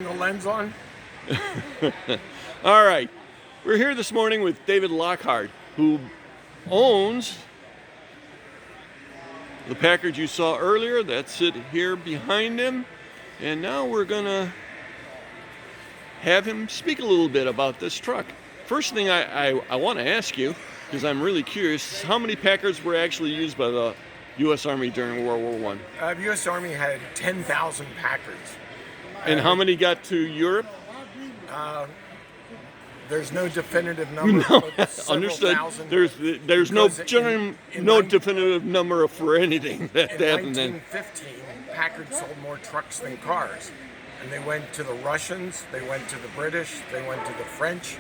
The lens on? All right, we're here this morning with David Lockard, who owns the Packard you saw earlier. That's it here behind him. And now we're gonna have him speak a little bit about this truck. First thing I want to ask you, because I'm really curious, how many Packards were actually used by the U.S. Army during World War I? The U.S. Army had 10,000 Packards. And how many got to Europe? There's no definitive number. No, but several understood. thousand. There's no in definitive number for anything that in happened then. 1915, Packard sold more trucks than cars. And they went to the Russians, they went to the British, they went to the French,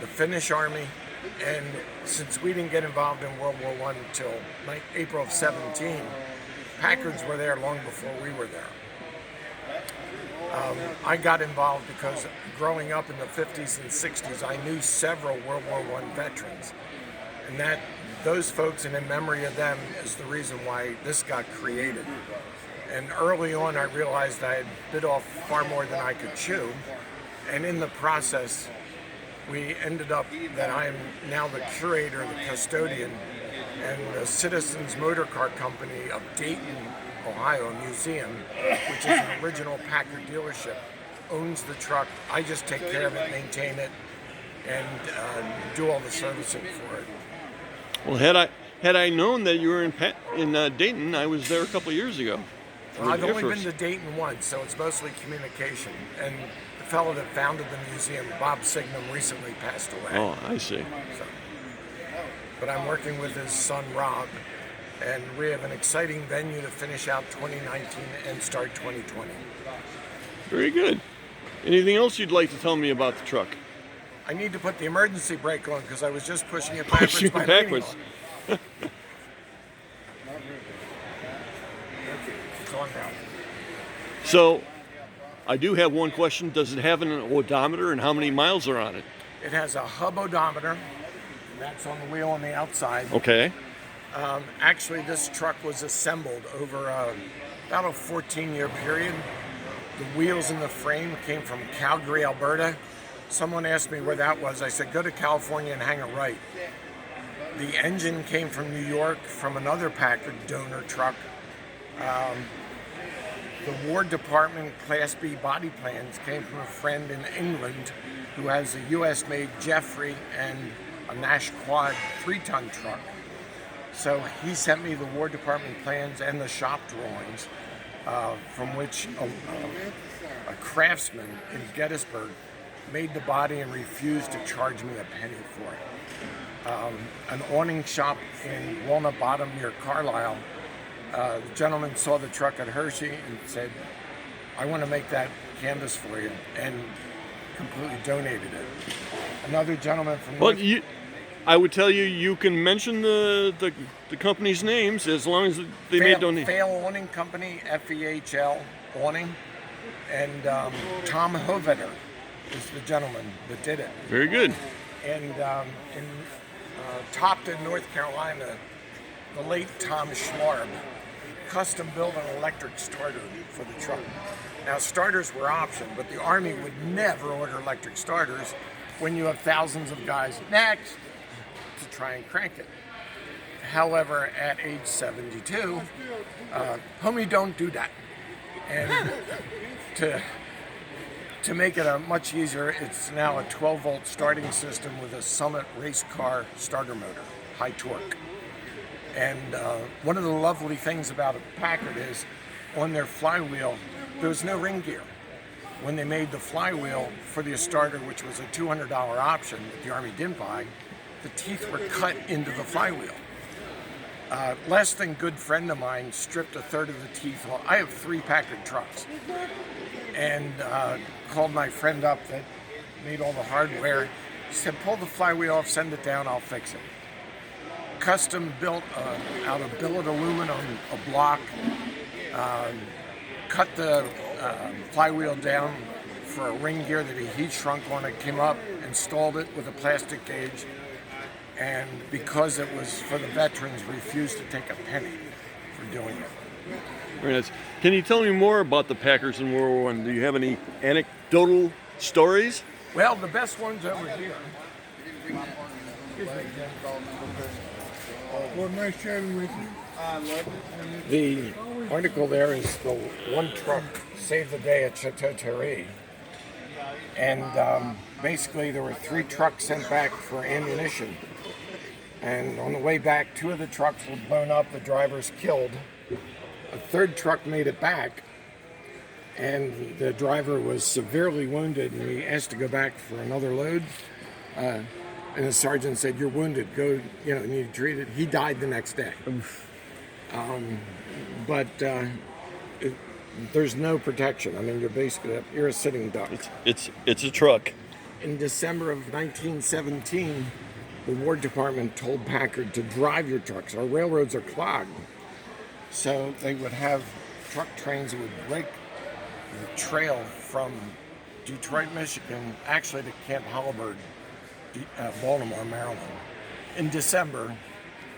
the Finnish Army. And since we didn't get involved in World War I until April of 17, Packards were there long before we were there. I got involved because growing up in the 50s and 60s, I knew several World War I veterans. And those folks, and in memory of them, is the reason why this got created. And early on, I realized I had bit off far more than I could chew. And in the process, we ended up that I am now the curator, the custodian, and the Citizens Motor Car Company of Dayton, Ohio Museum, which is an original Packard dealership, owns the truck. I just take care of it, maintain it, and do all the servicing for it. Well, had I known that you were in Dayton, I was there a couple of years ago. Well, I've only been to Dayton once, so it's mostly communication. And the fellow that founded the museum, Bob Signum, recently passed away. Oh, I see. But I'm working with his son, Rob, and we have an exciting venue to finish out 2019 and start 2020. Very good. Anything else you'd like to tell me about the truck? I need to put the emergency brake on because I was just pushing it backwards by leaning on it. It's on now. So, I do have one question. Does it have an odometer, and how many miles are on it? It has a hub odometer. That's on the wheel on the outside. Okay. Actually, this truck was assembled over about a 14-year period. The wheels and the frame came from Calgary, Alberta. Someone asked me where that was. I said, go to California and hang a right. The engine came from New York from another Packard donor truck. The War Department Class B body plans came from a friend in England who has a US-made Jeffrey and a Nash Quad 3-ton truck. So he sent me the War Department plans and the shop drawings, from which a craftsman in Gettysburg made the body and refused to charge me a penny for it. An awning shop in Walnut Bottom near Carlisle, the gentleman saw the truck at Hershey and said, I want to make that canvas for you, and completely donated it. Another gentleman from I would tell you, you can mention the company's names as long as they made donations. Fail Awning Company, FEHL Awning, and Tom Hovetter is the gentleman that did it. Very good. And in Topton, North Carolina, the late Tom Schlarb custom built an electric starter for the truck. Now, starters were option, but the Army would never order electric starters when you have thousands of guys next to try and crank it. However, at age 72, homie, don't do that. And to make it much easier, it's now a 12-volt starting system with a Summit race car starter motor, high torque. And one of the lovely things about a Packard is on their flywheel, there was no ring gear. When they made the flywheel for the starter, which was a $200 option that the Army didn't buy, the teeth were cut into the flywheel. Less than good friend of mine stripped a third of the teeth off. I have 3 Packard trucks, and called my friend up that made all the hardware. He said, pull the flywheel off, send it down, I'll fix it. Custom built out of billet aluminum, a block, cut the flywheel down for a ring gear that he heat shrunk on it, came up, installed it with a plastic gauge, and because it was for the veterans, refused to take a penny for doing it. Very nice. Can you tell me more about the Packards in World War One? Do you have any anecdotal stories? Well, the best one's over here. Excuse me, Jim. Well, nice chatting with you. The article there is the one truck saved the day at Chateau Thierry. And basically there were 3 trucks sent back for ammunition. And on the way back, 2 of the trucks were blown up, the drivers killed. A 3rd truck made it back, and the driver was severely wounded, and he asked to go back for another load. And the sergeant said, "You're wounded, go, need treated." He died the next day. There's no protection. I mean, you're a sitting duck. It's a truck. In December of 1917, the War Department told Packard to drive your trucks. Our railroads are clogged. So they would have truck trains that would break the trail from Detroit, Michigan, actually to Camp Halliburton, Baltimore, Maryland, in December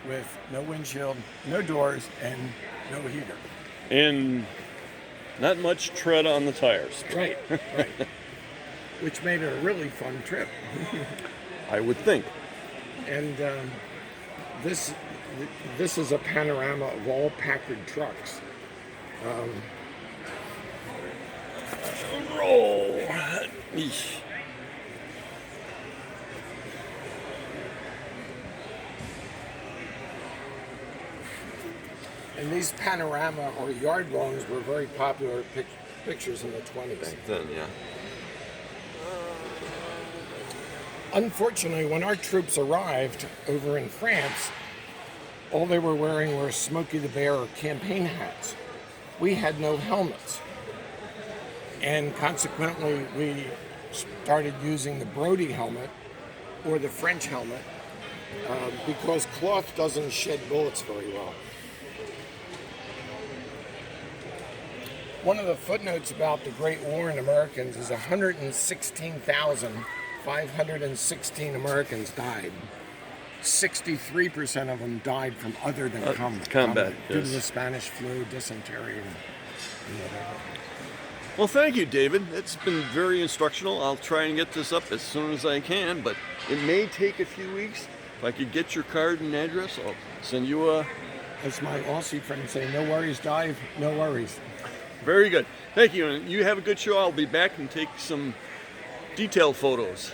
with no windshield, no doors, and no heater. And not much tread on the tires. Right. Which made it a really fun trip. I would think. And this is a panorama of all Packard trucks. Roll. Eesh. And these panorama or yard longs were very popular pictures in the 20s. Back then, yeah. Unfortunately, when our troops arrived over in France, all they were wearing were Smokey the Bear or campaign hats. We had no helmets. And consequently, we started using the Brody helmet or the French helmet because cloth doesn't shed bullets very well. One of the footnotes about the Great War in Americans is 116,516 Americans died. 63% of them died from other than combat due to the Spanish flu, dysentery, and whatever. Well, thank you, David. It's been very instructional. I'll try and get this up as soon as I can, but it may take a few weeks. If I could get your card and address, I'll send you a... As my Aussie friends say, no worries, Dive, no worries. Very good. Thank you, and you have a good show. I'll be back and take some detailed photos.